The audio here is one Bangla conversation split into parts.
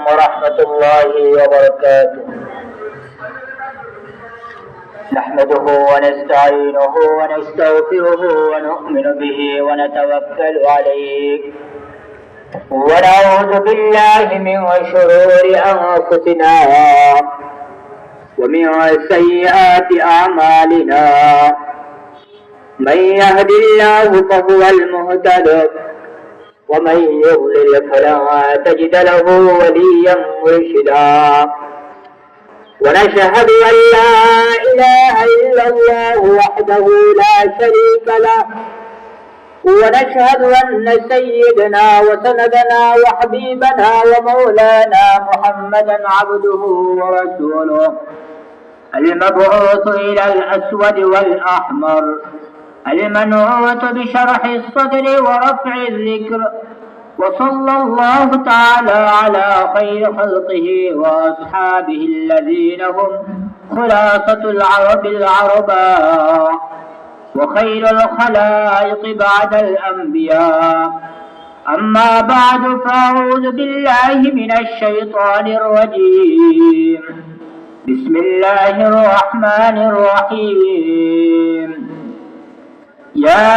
ورحمة الله وبركاته. نحمده ونستعينه ونستغفره ونؤمن به ونتوكل عليه ونعوذ بالله من شرور أنفسنا ومن سيئات أعمالنا. من يهد الله فهو المهتد ومن يضلل فلا تجد له وليا مرشدا. ونشهد أن لا إله إلا الله وحده لا شريك له، ونشهد أن سيدنا وسندنا وحبيبنا ومولانا محمدا عبده ورسوله المبعوث إلى الأسود والأحمر، المنعوت بشرح الصدر ورفع الذكر. وصلى الله تعالى على خير خلقه وأصحابه الذين هم خلاصة العرب العرباء وخير الخلائق بعد الأنبياء. أما بعد، فأعوذ بالله من الشيطان الرجيم. بسم الله الرحمن الرحيم. يا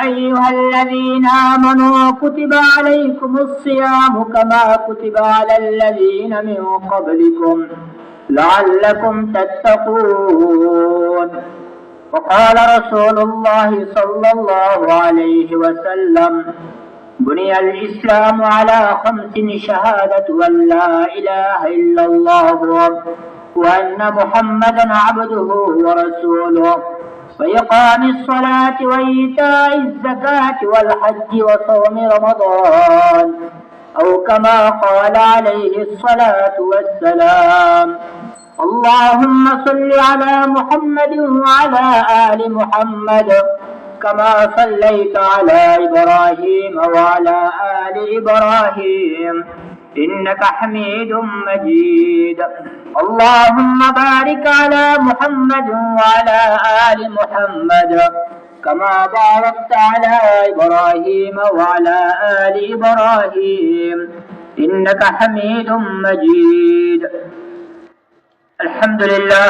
أيها الذين آمنوا كتب عليكم الصيام كما كتب على الذين من قبلكم لعلكم تتقون. وقال رسول الله صلى الله عليه وسلم: بني الإسلام على 5: شهادة أن لا إله إلا الله وأن محمدا عبده ورسوله، وإقام الصلاة وإيتاء الزكاة والحج وصوم رمضان، أو كما قال عليه الصلاة والسلام: اللهم صل على محمد وعلى آل محمد كما صليت على إبراهيم وعلى آل إبراهيم إنك حميد مجيد. اللهم بارك على محمد وعلى آل محمد كما باركت على إبراهيم وعلى آل إبراهيم إنك حميد مجيد. আলহামদুলিল্লাহ,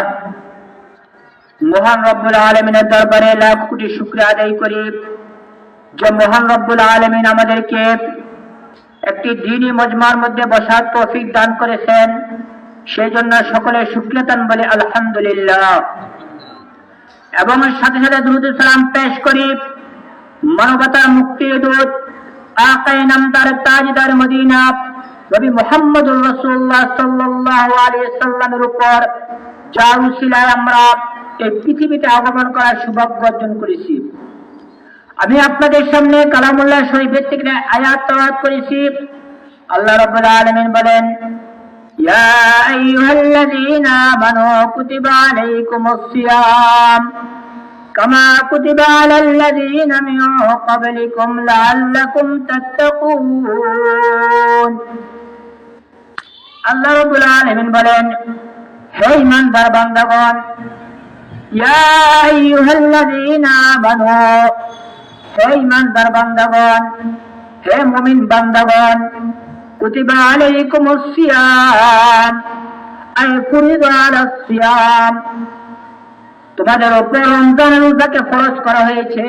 মহান রব্বুল আলামিনের দরবারে লাখ কোটি শুকরিয়া আদায় করি যে মহান রব্বুল আলামিন আমাদেরকে একটি দ্বীনি মজমার মধ্যে বসার তৌফিক দান করেছেন। সেই জন্য সকলে শুকরিয়াতান বলে আলহামদুলিল্লাহ। এবং সাথে সাথে দুরূদ ও সালাম পেশ করি মানবতার মুক্তির দূত আকায়ে নামদার তাজদার মদিনা নবী মুহাম্মদুর রাসূলুল্লাহ সাল্লাল্লাহু আলাইহি সাল্লামের উপর, যার উসিলায় আমরা এই পৃথিবীতে আগমন করার সৌভাগ্য অর্জন করেছি। আমি আপনাদের সামনে কালামুল্লাহ শরীফের থেকে আয়াত তেলাওয়াত করেছি। আল্লাহ রাব্বুল আলামিন বলেন: ইয়া আইয়ুহাল্লাযীনা আমানু কুতিবা আলাইকুমুস সিয়াম কামা কুতিবা আলাল্লাযীনা মিন ক্বাবলিকুম লাআল্লাকুম তাত্তাকুন। আল্লাহ রাব্বুল আলামিন বলেন: হে ঈমানদার বান্দাগণ, ইয়া আইয়ুহাল্লাযীনা আমানু, হে ঈমানদার বান্দাগণ, হে মুমিন বান্দাগণ, কুতিবা আলাইকুমুস সিয়াম আই ফুরিদা আলাস সিয়াম, তোমাদের উপর রমজানের রোজাকে ফরজ করা হয়েছে।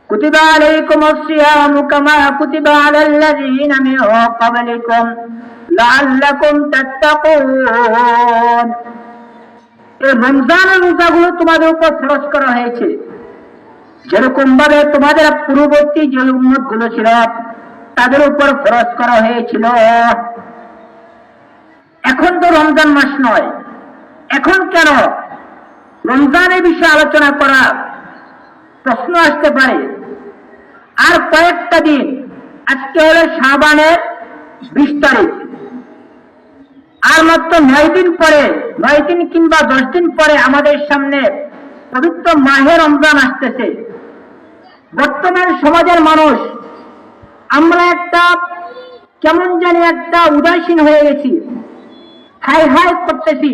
কুতিবা আলাইকুমুস সিয়াম কামা কুতিবা আলাল্লাযীনা মিন ক্বাবলিকুম লাআল্লাকুম তাত্তাকুন। এই রমজানের রোজাগুলো তোমাদের উপর ফরজ করা হয়েছে যেরকম ভাবে তোমাদের পূর্ববর্তী যে উম্মত গুলো ছিল তাদের উপর ফরজ করা হয়েছিল। এখন তো রমজান মাস নয়, এখন কেন রমজানের বিষয়ে আলোচনা করা প্রশ্ন আসতে পারে। আর কয়েকটা দিন, আজকে হলো শাবানের 20 তারিখ, আর মাত্র 9 দিন পরে, 9 দিন কিংবা 10 দিন পরে আমাদের সামনে পবিত্র মাহে রমজান আসতেছে। বর্তমান সমাজের মানুষ আমরা একটা কেমন জানি একটা উদাসীন হয়ে গেছি, হাই হাই করতেছি।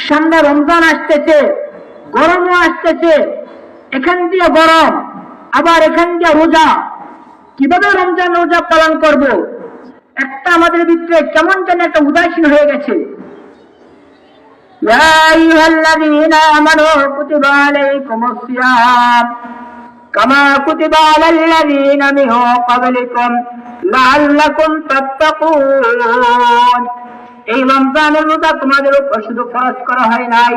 সামনে রমজান আসতেছে, গরমও আসতেছে, এখান দিয়ে গরম, আবার এখান দিয়ে রোজা, কিভাবে রমজান রোজা পালন করব, একটা আমাদের ভিতরে কেমন যেন একটা উদাসীন হয়ে গেছে। ইয়া আইয়ুহাল্লাযীনা আমানু কুতিবা আলাইকুমুস সিয়াম কামা কুতিবা আলাল্লাযীনা মিন ক্বাবলিকুম লাআল্লাকুম তাত্তাকুন। এই রমজানের রোজা তোমাদের উপর শুধু ফরজ করা হয় নাই,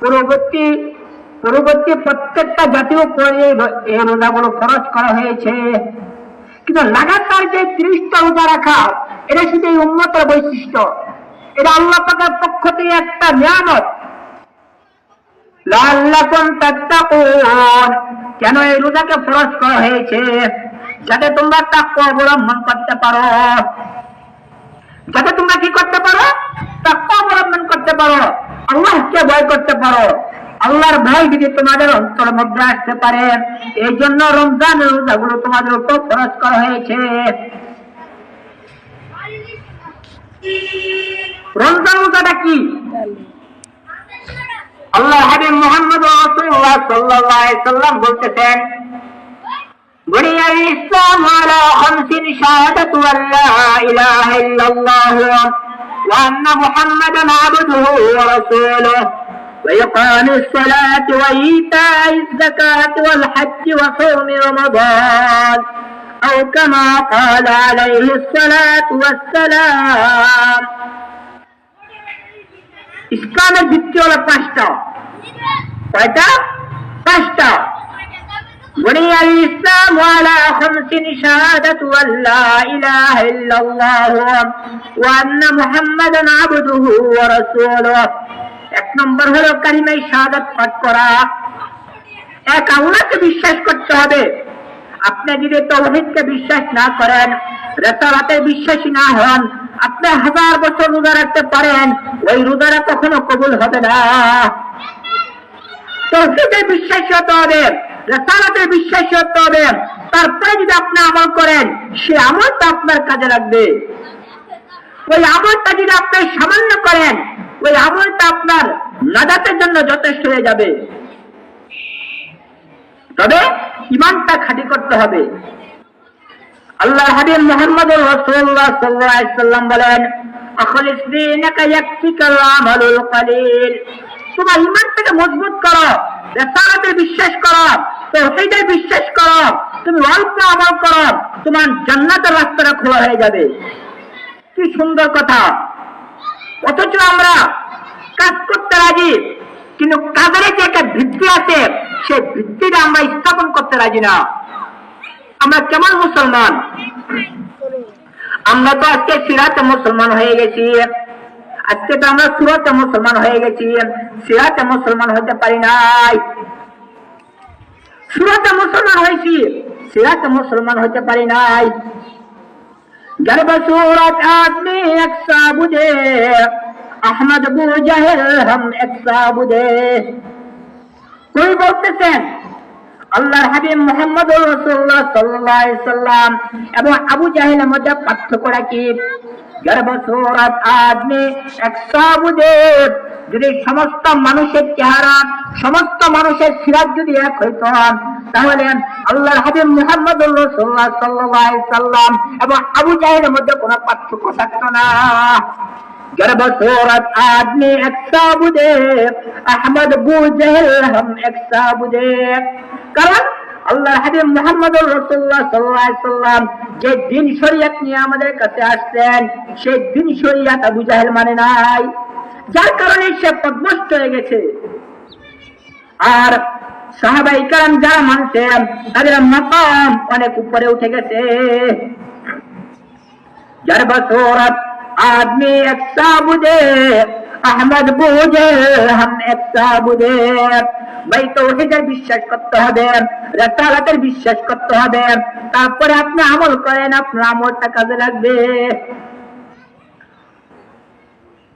পূর্ববর্তী প্রত্যেকটা জাতির উপর এই রোজাগুলো ফরজ করা হয়েছে। কিন্তু লাগাতার যে 30টা রোজা রাখা, এটা শুধু এই উম্মতের বৈশিষ্ট্য, এটা আল্লাহ পাকের পক্ষ থেকে একটা নিয়ামত। লাআল্লাকুম তাত্তাকুন, কেন এই রোজাকে ফরজ করা হয়েছে? যাতে তোমরা তাকওয়া অবলম্বন করতে পারো, যাতে তোমরা কি করতে পারো? তাকওয়া অবলম্বন করতে পারো, আল্লাহকে ভয় করতে পারো। আল্লাহর ভয় যদি তোমাদের অন্তর মধ্যে আসতে পারে, এই জন্য রমজানের রোজাগুলো তোমাদের উপর ফরজ করা হয়েছে। রমজান রোজাটা কি? আল্লাহ হাবিব মুহাম্মদ রাসূলুল্লাহ সাল্লাল্লাহু আলাইহি সাল্লাম বলতেছেন, বুনিয়াল ইসলাম আলা খামসিন শাহাদাতু আল্লা ইলাহা ইল্লাল্লাহ ওয়া আন্না মুহাম্মাদান আবদুহু ওয়া রাসূলুহু وإقام الصلاة وإيتاء الزكاة والحج وصوم رمضان أو كما قال عليه الصلاة والسلام। ইসলামের ভিত্তি হলো 5টা। কয়টা? 5টা। বুনিয়াল ইসলাম আলা খামসিন শাহাদাতু আল্লা ইলাহা ইল্লাল্লাহ ওয়া আন্না মুহাম্মাদান আবদুহু ওয়া রাসূলুহু। 1 নম্বর হলো কালিমায়ে শাহাদাত পাঠ করা। এক আল্লাহকে বিশ্বাস করতে হবে। আপনি যদি তাওহীদকে বিশ্বাস না করেন, রিসালাতে বিশ্বাসী না হন, আপনি 1000 বছর রোজা রাখতে পারেন, ওই রোজাটা কখনো কবুল হবে না। তাওহীদে বিশ্বাসী হতে হবে, রিসালাতে বিশ্বাসী হতে হবে। তারপরে যদি আপনি আমল করেন, সে আমলটা আপনার কাজে লাগবে। ওই আমলটা যদি আপনি সামান্য করেন, ওই আমলটা আপনার নাজাতের জন্য যথেষ্ট হয়ে যাবে। তবে ঈমানটা খাঁটি করতে হবে। আল্লাহর হাবিব মুহাম্মদুর রাসূলুল্লাহ সাল্লাল্লাহু আলাইহি সাল্লাম বলেন, আখলিস দীনাকা ইয়াকফিকাল আমালুল কলিল। তোমার ঈমানটাকে মজবুত করো, রিসালাতে বিশ্বাস করো, তাওহীদে বিশ্বাস করো, তুমি অল্প আমল করো, তোমার জান্নাতের রাস্তাটা খোলা হয়ে যাবে। কি সুন্দর কথা! অথচ আমরা কাজ করতে রাজি, কিন্তু কাজের যে একটা ভিত্তি আছে, সেই ভিত্তিটা আমরা স্থাপন করতে রাজি না। আমরা কেমন মুসলমান? আমরা তো আজকে সিরাতে মুসলমান হয়ে গেছি, আজকে তো আমরা সুরাতে মুসলমান হয়ে গেছি, সিরাতে মুসলমান হতে পারি নাই। সুরাতে মুসলমান হয়েছি, সিরাতে মুসলমান হতে পারি নাই। गर्भ सूरत आदमी एक साबुदे अहमद अबू जहल हम एक साबुदे। कोई বলতেছেন আল্লাহর হাবিব মুহাম্মদুর রাসূলুল্লাহ সাল্লাল্লাহু আলাইহি সাল্লাম এবং আবু জাহেলের মধ্যে পার্থক্যটা কি? गर्भ सूरत आदमी एक साबुदे। যদি সমস্ত মানুষের চেহারা, সমস্ত মানুষের সিরাত যদি এক হইতো, তাহলে আল্লাহর হাবিব মুহাম্মদুর রাসূলুল্লাহ সাল্লাল্লাহু আলাইহি সাল্লাম এবং আবু জাহেলের মধ্যে কোনো পার্থক্য থাকতো না। गर्भ सूरत आदमी एक साबुदे अहमद अबू जहल हम एक साबुदे। কারণ আল্লাহর হাবিব মুহাম্মদুর রাসূলুল্লাহ সাল্লাল্লাহু আলাইহি সাল্লাম যে দ্বীন শরীয়ত নিয়ে আমাদের কাছে আসছেন, সেই দ্বীন শরীয়ত আবু জাহেল মানে নাই, যার কারণে সে পথভ্রষ্ট হয়ে গেছে। আর সাহাবায়ে কেরাম যারা মানছেন, তাদের মাকাম অনেক উপরে উঠে গেছে। गर्भ सूरत आदमी एक साबुदे अहमद अबू जहल हम एक साबुदे। ভাই তাওহীদের বিশ্বাস করতে হবে, রিসালাতের বিশ্বাস করতে হবে, তারপরে আপনি আমল করেন, আপনার আমলটা কাজে লাগবে।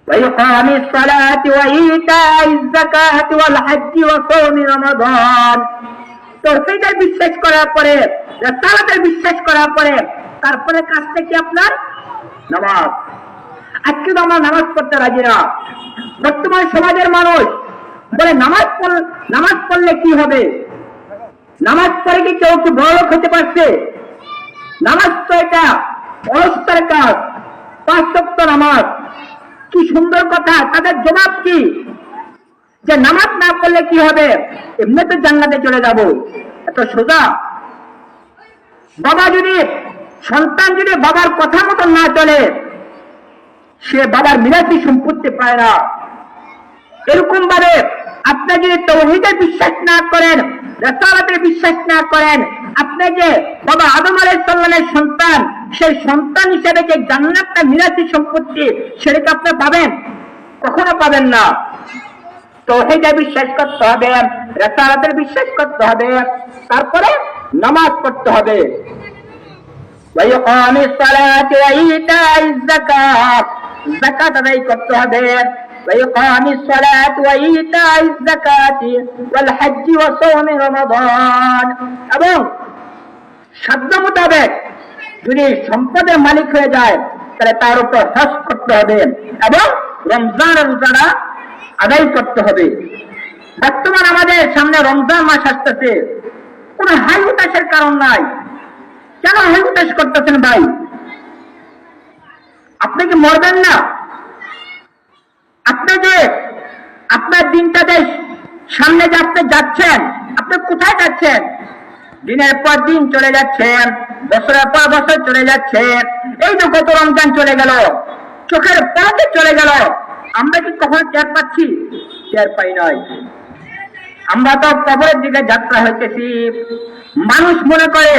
وإقام الصلاة وإيتاء الزكاة والحج وصوم رمضان। তাওহীদের বিশ্বাস করার পরে, রিসালাতের বিশ্বাস করার পরে, তারপরে কাজটা কি আপনার? নামাজ। আজকে তো আমরা নামাজ পড়তে রাজি না। বর্তমান সমাজের মানুষ বলে নামাজ পড়লে কি হবে? নামাজ পড়ে কি কেউ কি বড় লোক হতে পারছে? নামাজ তো এটা অলসতার কাজ, নামাজ, কি সুন্দর কথা। তাদের জবাব কি? যে নামাজ না পড়লে কি হবে, এমনিতে জান্নাতে চলে যাব। এত সোজা। সন্তান যদি বাবার কথা মতো না চলে, সে বাবার মিরাসি সম্পত্তি পায় না। এরকম ভাবে আপনি যদি তাওহীদে বিশ্বাস না করেন, রিসালাতে বিশ্বাস না করেন, আপনি যে বাবা আদম আলাইহিস সালামের সন্তান, সেই সন্তান হিসেবে যে জান্নাতটা মিরাসি সম্পত্তি, সেটাকে আপনি পাবেন? কখনো পাবেন না। তাওহীদে বিশ্বাস করতে হবে, রিসালাতে বিশ্বাস করতে হবে, তারপরে নামাজ পড়তে হবে। ওয়া ইকামিস সালাতি ওয়া ইতাইজ যাকাত, যাকাত আদায় করতে হবে। وإقام الصلاة وإيتاء الزكاة والحج وصوم رمضان। এবং সাধ্য মোতাবেক যদি সম্পদের মালিক হয়ে যায়, তাহলে তার উপর হজ করতে হবে এবং রমজান রোজাটা আদায় করতে হবে। বর্তমান আমাদের সামনে রমজান মাস আসতেছে, কোনো হাই হুতাশের কারণ নাই। কেন হাই হুতাশ করতেছেন ভাই? আপনি কি মরবেন না? আপনি যে আপনার দিনটা যে সামনে যে আপনি যাচ্ছেন, আপনি কোথায় যাচ্ছেন? দিনের পর দিন চলে যাচ্ছেন, বছরের পর বছর চলে যাচ্ছেন। এই যে গত রমজান চলে গেল, চোখের পলকে চলে গেল। আমরা কি কখনো টের পাচ্ছি? টের পাই নাই। আমরা তো কবরের দিকে যাত্রা হইতেছি। মানুষ মনে করে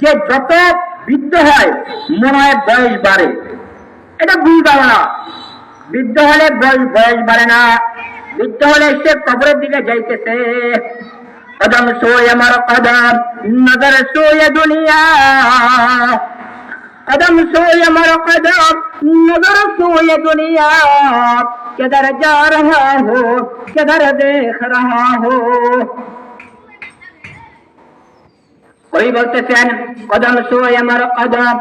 যে যত বৃদ্ধ হয় মনে হয় বয়স বাড়ে। এটা ভুল ধারণা। বৃদ্ধ হলে বয়স বাড়ে না। বৃদ্ধ হলে সে কবরের দিকে যাইতেছে। কদম সোয়ে আমার কদম, নজর সোয়ে দুনিয়া। कदम सोए मर कदम, नजर सोए दुनिया। किधर जा रहा हो, किधर देख रहा हो। कोई বলতেছেন কদম সোয়ে মর কদম,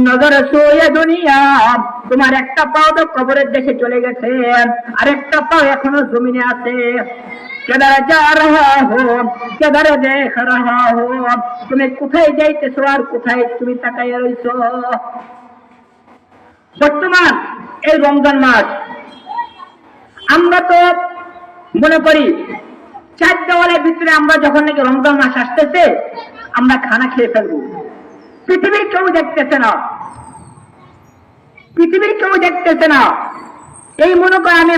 নজর সোয়ে দুনিয়া। তোমার একটা পাও তো কবরের দেশে চলে গেছে, আরেকটা পাও এখনো জমিনে আছে। किधर जा रहा हो, किधर देख रहा हो। তুমি কোথায় যাইতেছো আর কোথায় তুমি তাকাইয়া রইছো? বর্তমান এই রমজান মাস আমরা তো মনে করি চার দেওয়ালের ভিতরে আমরা যখন নাকি রমজান মাস আসতেছে আমরা খানা খেয়ে ফেলবো। পৃথিবীর কেউ দেখতেছে না, পৃথিবীর কেউ দেখতেছে না। এই মনে করে আমি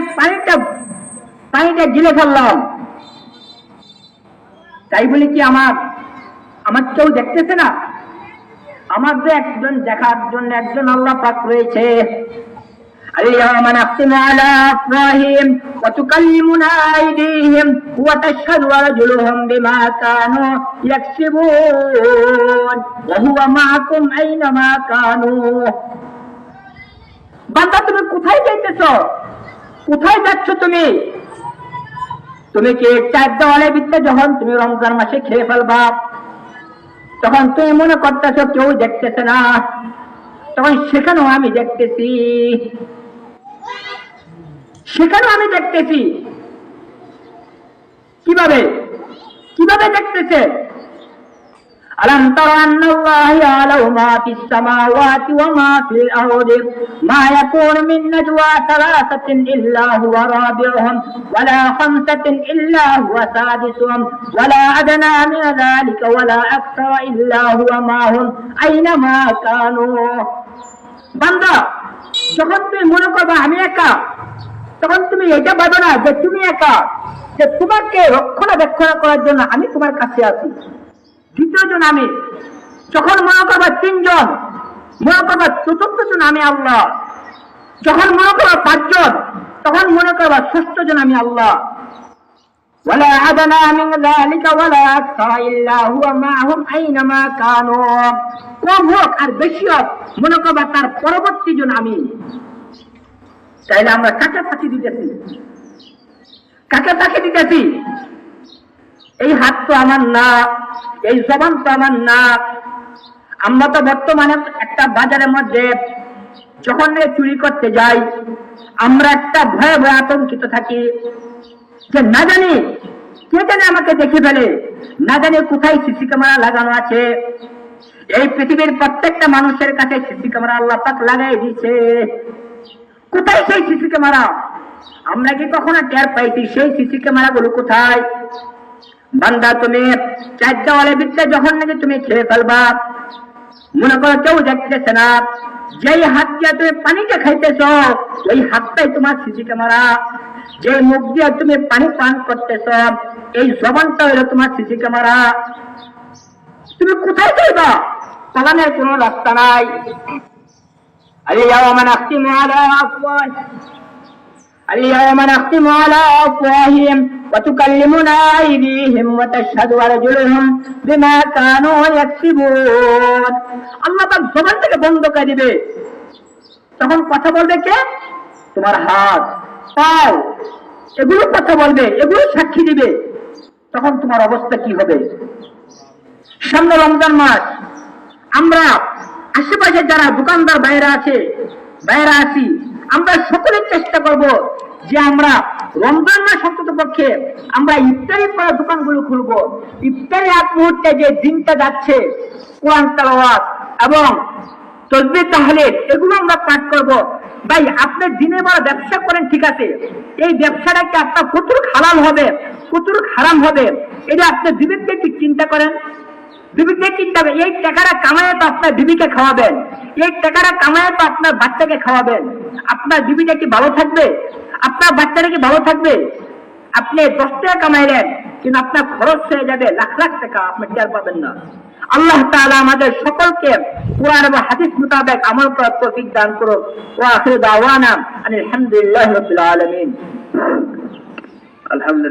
পানিটা গিলে ফেললাম, তাই বলি কি আমার কেউ দেখতেছে না? আমার যে একজন দেখার জন্য একজন আল্লাহ পাক রয়েছে। اليوم نختم على أفواههم وتكلمنا أيديهم وتشهد أرجلهم بما كانوا يكسبون وهو معكم أينما كانوا। বান্দা তুমি কোথায় যাইতেছো? কোথায় যাচ্ছ তুমি? তুমি কি চার দেওয়ালের ভিতরে যখন তুমি রমজান মাসে খেয়ে ফেলবা, তখন তুমি মনে করতেছো কেউ দেখতেছে না, তখন সেখানেও আমি দেখতেছি, সেখানেও আমি দেখতেছি। কিভাবে কিভাবে দেখতেছে? ألم تر أن الله يعلم ما في السماوات وما في الأرض ما يكون من نجوى ثلاثة إلا هو رابعهم ولا خمسة إلا هو سادسهم ولا أدنى من ذلك ولا أكثر إلا هو معهم أينما كانوا। বান্দা যখন তুমি মনে করবা আমি একা, তখন তুমি এটা ভাবো না যে তুমি একা, যে তোমাকে রক্ষণাবেক্ষণ করার জন্য আমি তোমার কাছে আছি। দ্বিতীয়জন আমি। যখন মনে করবা তিনজন, মনে করবা চতুর্থ জন আমি আল্লাহ। যখন মনে করবা পাঁচজন, তখন মনে করবা ষষ্ঠ জন আমি আল্লাহ। ولا أدنى من ذلك ولا أكثر إلا هو معهم أينما كانوا। কম হোক আর বেশি হোক মনে করবা তার পরবর্তী জন আমি। তাইলে আমরা কাকে ফাঁকি দিতেছি? কাকে ফাঁকি দিতেছি? এই হাত তো আমার না, এই জবান তো আমার না। আমরা তো বর্তমানে একটা বাজারের মধ্যে যখন চুরি করতে যাই, আমরা একটা ভয়ে ভয়ে আতঙ্কিত থাকি যে না জানি কে জানে আমাকে দেখে ফেলে, না জানি কোথায় সিসি ক্যামেরা লাগানো আছে। এই পৃথিবীর প্রত্যেকটা মানুষের কাছে সিসি ক্যামেরা আল্লাহ পাক লাগাই দিয়েছে। কোথায় সেই সিসি ক্যামেরা? আমরা কি কখনো টের পাইছি সেই সিসি ক্যামেরা গুলো কোথায়? বান্দা, তুমি চার দেওয়ালের ভিতরে যখন নাকি তুমি খেয়ে ফেলবা, মনে করো কেউ দেখতেছে না, যেই হাত দিয়ে তুমি পানিটা খাইতেছ ওই হাতটাই তোমার সিসি ক্যামেরা। যে মুখ দিয়ে তুমি পানি পান করতেছ এই জবানটা হলো তোমার সিসি ক্যামেরা। তুমি কোথায় যাইবা? পালানোর কোনো রাস্তা নাই। اليوم نختم على أفواههم وتكلمنا أيديهم وتشهد أرجلهم بما كانوا يكسبون। আল্লাহ পাক জবান থেকে বন্ধ করে দিবে, তখন কথা বলবে কে? তোমার হাত, পাও, এগুলো কথা বলবে, এগুলো সাক্ষী দিবে। তখন তোমার অবস্থা কি হবে? সামনে রমজান মাস, আমরা আশেপাশে যারা দোকানদার বাইরে আছি, আমরা সকলে চেষ্টা করব যে আমরা রমজান মাস অন্তত পক্ষে আমরা ইফতারি করা দোকানগুলো খুলবো। ইফতারি এক মুহূর্তে যে দিনটা যাচ্ছে, কোরআন তেলাওয়াত এবং তাসবিহ তাহলিল এগুলো আমরা পাঠ করব। ভাই, আপনি দিনে বেলা ব্যবসা করেন, ঠিক আছে, এই ব্যবসাটা কি আপনার কতটুকু হালাল হবে, কতটুকু হারাম হবে, এটা আপনি বিবেককে একটু চিন্তা করেন। বিবিকে চিন্তা হবে, এই টাকাটা কামায় তো আপনার বিবিকে খাওয়াবেন, এই টাকাটা কামায় তো আপনার বাচ্চাকে খাওয়াবেন। আপনার বিবিটা কি ভালো থাকবে? আপনার বাচ্চাটা কি ভালো থাকবে? আপনি 10 টাকা কামাইলেন, কিন্তু আপনার খরচ হয়ে যাবে লাখ লাখ টাকা, আপনি টের পাবেন না। আল্লাহ তাআলা আমাদের সকলকে কুরআন এবং হাদিস মোতাবেক আমল করার তৌফিক দান করুন। ওয়া আখিরু দাওয়ানা আলহামদুলিল্লাহি রাব্বিল আলামিন। আলহামদুলিল্লাহ।